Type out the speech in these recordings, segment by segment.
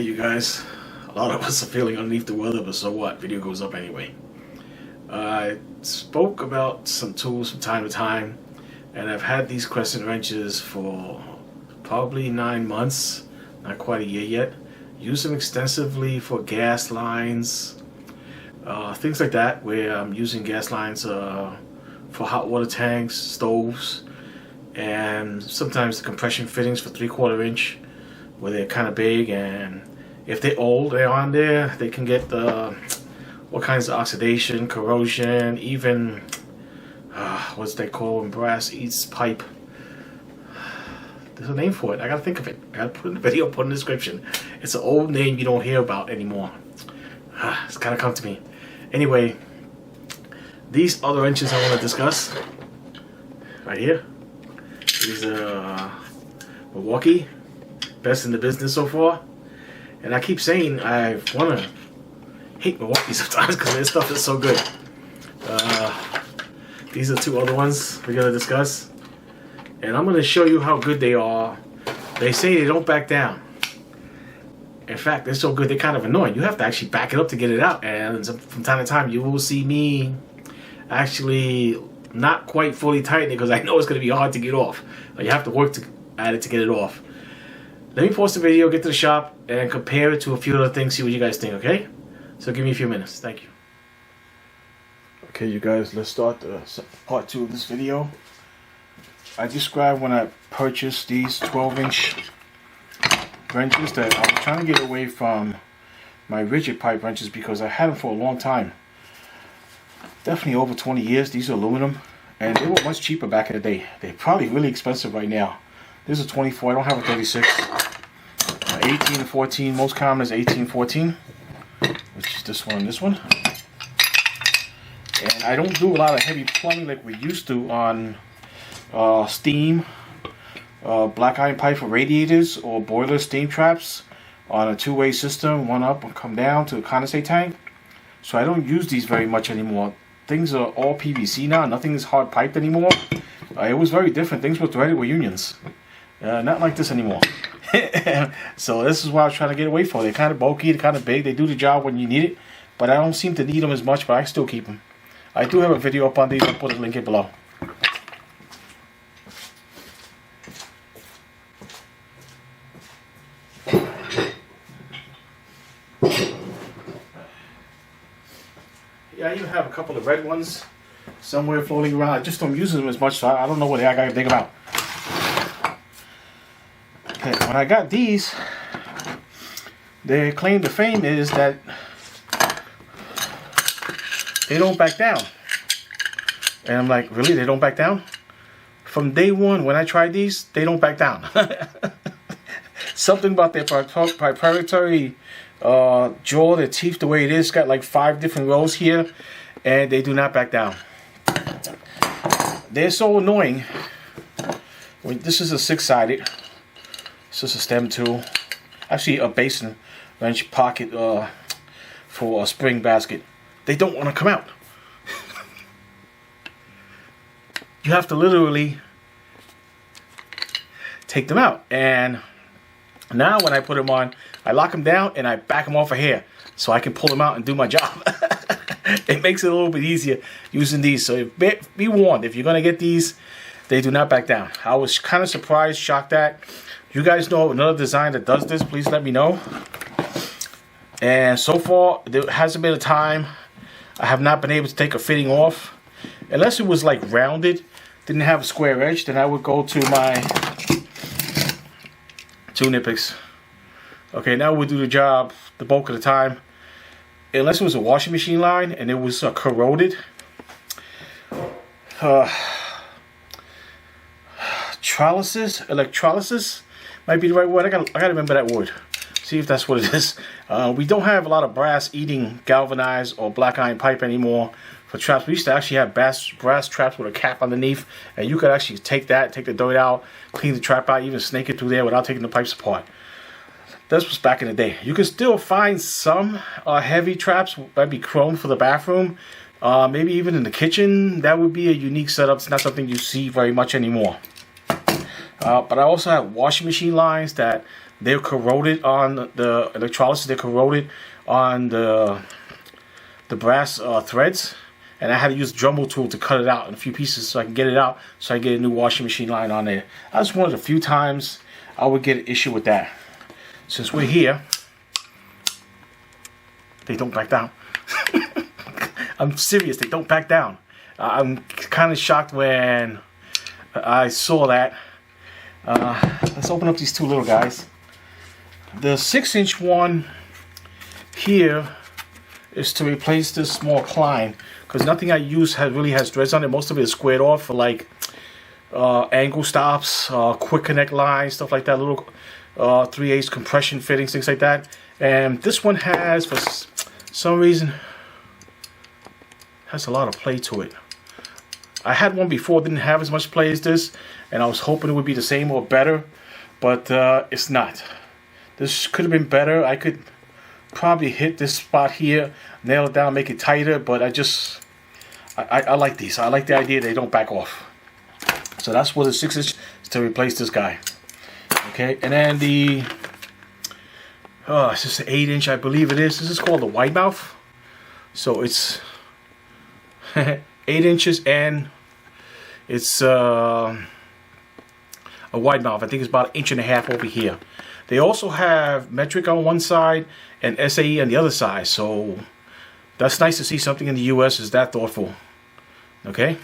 Okay, you guys, a lot of us are feeling underneath the weather, but so what? Video goes up anyway. I spoke about some tools from time to time, and I've had these Crescent wrenches for probably 9 months, not quite a year yet. Use them extensively for gas lines, things like that, where I'm using gas lines for hot water tanks, stoves, and sometimes the compression fittings for 3/4 inch, where they're kind of big, and if they're old, they're on there, they can get all kinds of oxidation, corrosion, even what's they call when brass eats pipe. There's a name for it. I gotta think of it. I gotta put in the video, put in the description. It's an old name you don't hear about anymore. It's gotta come to me. Anyway, these other wrenches I want to discuss right here. These are Milwaukee, best in the business so far. And I keep saying I want to hate Milwaukee sometimes because their stuff is so good. These are two other ones we're going to discuss. And I'm going to show you how good they are. They say they don't back down. In fact, they're so good they're kind of annoying. You have to actually back it up to get it out. And from time to time you will see me actually not quite fully tighten it because I know it's going to be hard to get off. But you have to work at it to get it off. Let me pause the video, get to the shop, and compare it to a few other things, see what you guys think, okay? So give me a few minutes. Thank you. Okay, you guys, let's start part 2 of this video. I described when I purchased these 12-inch wrenches that I was trying to get away from my rigid pipe wrenches because I had them for a long time. Definitely over 20 years. These are aluminum, and they were much cheaper back in the day. They're probably really expensive right now. This is a 24. I don't have a 36. 18 and 14. Most common is 18 14, which is this one and this one. And I don't do a lot of heavy plumbing like we used to on steam, black iron pipe for radiators or boiler steam traps on a two-way system, one up and come down to a condensate tank. So I don't use these very much anymore. Things are all PVC now. Nothing is hard piped anymore. It was very different. Things were threaded with unions. Not like this anymore. So this is what I was trying to get away from. They're kind of bulky, they're kind of big. They do the job when you need it, but I don't seem to need them as much, but I still keep them. I do have a video up on these. I'll put a link in below. Yeah, I even have a couple of red ones somewhere floating around. I just don't use them as much, so I don't know what I gotta dig them out. Okay, when I got these, their claim to fame is that they don't back down. And I'm like, really? They don't back down? From day one, when I tried these, they don't back down. Something about their proprietary jaw, their teeth, the way it is, got like 5 different rows here, and they do not back down. They're so annoying. This is a 6-sided. This is a stem tool. Actually, a basin wrench pocket for a spring basket. They don't want to come out. You have to literally take them out. And now when I put them on, I lock them down and I back them off of here so I can pull them out and do my job. It makes it a little bit easier using these. So be warned, if you're going to get these, they do not back down. I was kind of surprised, shocked at. You guys know another design that does this, please let me know. And so far, there hasn't been a time I have not been able to take a fitting off. Unless it was like rounded, didn't have a square edge, then I would go to my 2 Nippics. Okay, now we'll do the job the bulk of the time. Unless it was a washing machine line and it was corroded. Electrolysis might be the right word. I gotta remember that word. See if that's what it is. We don't have a lot of brass eating galvanized or black iron pipe anymore for traps. We used to actually have brass traps with a cap underneath, and you could actually take the dirt out, clean the trap out, even snake it through there without taking the pipes apart. This was back in the day. You can still find some heavy traps, might be chrome for the bathroom, maybe even in the kitchen. That would be a unique setup. It's not something you see very much anymore. But I also have washing machine lines that they're corroded on the electrolysis. They're corroded on the brass threads, and I had to use a Dremel tool to cut it out in a few pieces so I can get it out, so I get a new washing machine line on there. That's one of the few times I would get an issue with that. Since we're here, they don't back down. I'm serious, they don't back down. I'm kind of shocked when I saw that. Let's open up these two little guys. The 6-inch one here is to replace this small Klein, because nothing I use really has threads on it. Most of it is squared off for like angle stops, quick connect lines, stuff like that, little 3/8 compression fittings, things like that. And this one has, for some reason, has a lot of play to it. I had one before, didn't have as much play as this, and I was hoping it would be the same or better, but it's not. This could have been better. I could probably hit this spot here, nail it down, make it tighter, but I like these. I like the idea they don't back off. So that's what the 6-inch is, to replace this guy. Okay, and then the it's just an 8-inch, I believe it is. This is called the wide mouth. So it's 8 inches, and it's a wide mouth. I think it's about 1.5 inches over here. They also have metric on one side and SAE on the other side. So that's nice to see something in the US is that thoughtful. Okay,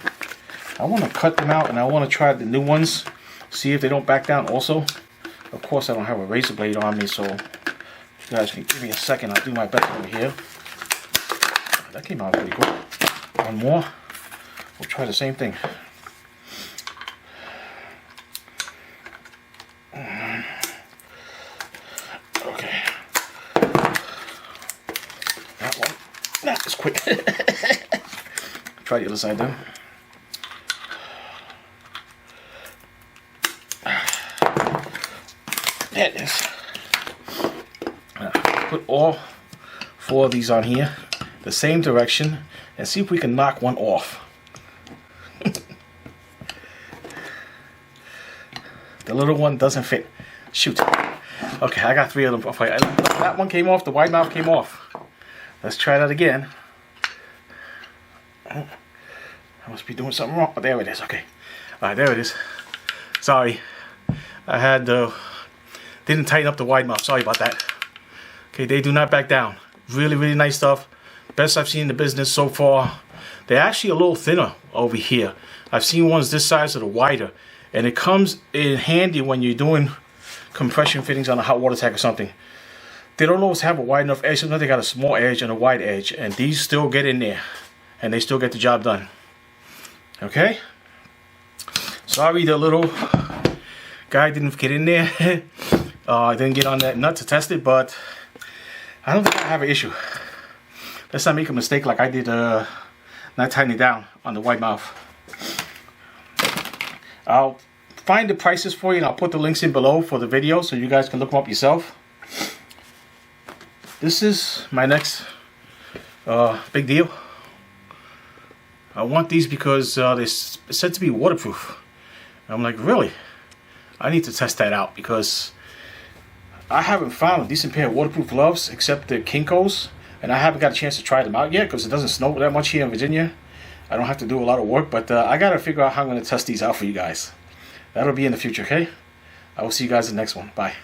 I want to cut them out, and I want to try the new ones, see if they don't back down also. Of course, I don't have a razor blade on me, so you guys can give me a second. I'll do my best over here. That came out pretty good. One more. We'll try the same thing. Okay. That one. That is quick. Try the other side then. There it is. Put all 4 of these on here, the same direction, and see if we can knock one off. The little one doesn't fit. Shoot. Okay, I got 3 of them. That one came off, the wide mouth came off. Let's try that again. I must be doing something wrong. Oh, there it is. Okay. Alright, there it is. Sorry. I had didn't tighten up the wide mouth. Sorry about that. Okay, they do not back down. Really, really nice stuff. Best I've seen in the business so far. They're actually a little thinner over here. I've seen ones this size that are wider. And it comes in handy when you're doing compression fittings on a hot water tank or something. They don't always have a wide enough edge. Sometimes they got a small edge and a wide edge. And these still get in there. And they still get the job done. Okay? Sorry the little guy didn't get in there. I didn't get on that nut to test it, but I don't think I have an issue. Let's not make a mistake like I did not tightening down on the wide mouth. I'll find the prices for you, and I'll put the links in below for the video so you guys can look them up yourself. This is my next big deal. I want these because they're said to be waterproof. I'm like, really? I need to test that out because I haven't found a decent pair of waterproof gloves except the Kinko's, and I haven't got a chance to try them out yet because it doesn't snow that much here in Virginia. I don't have to do a lot of work, but I got to figure out how I'm going to test these out for you guys. That'll be in the future, okay? I will see you guys in the next one. Bye.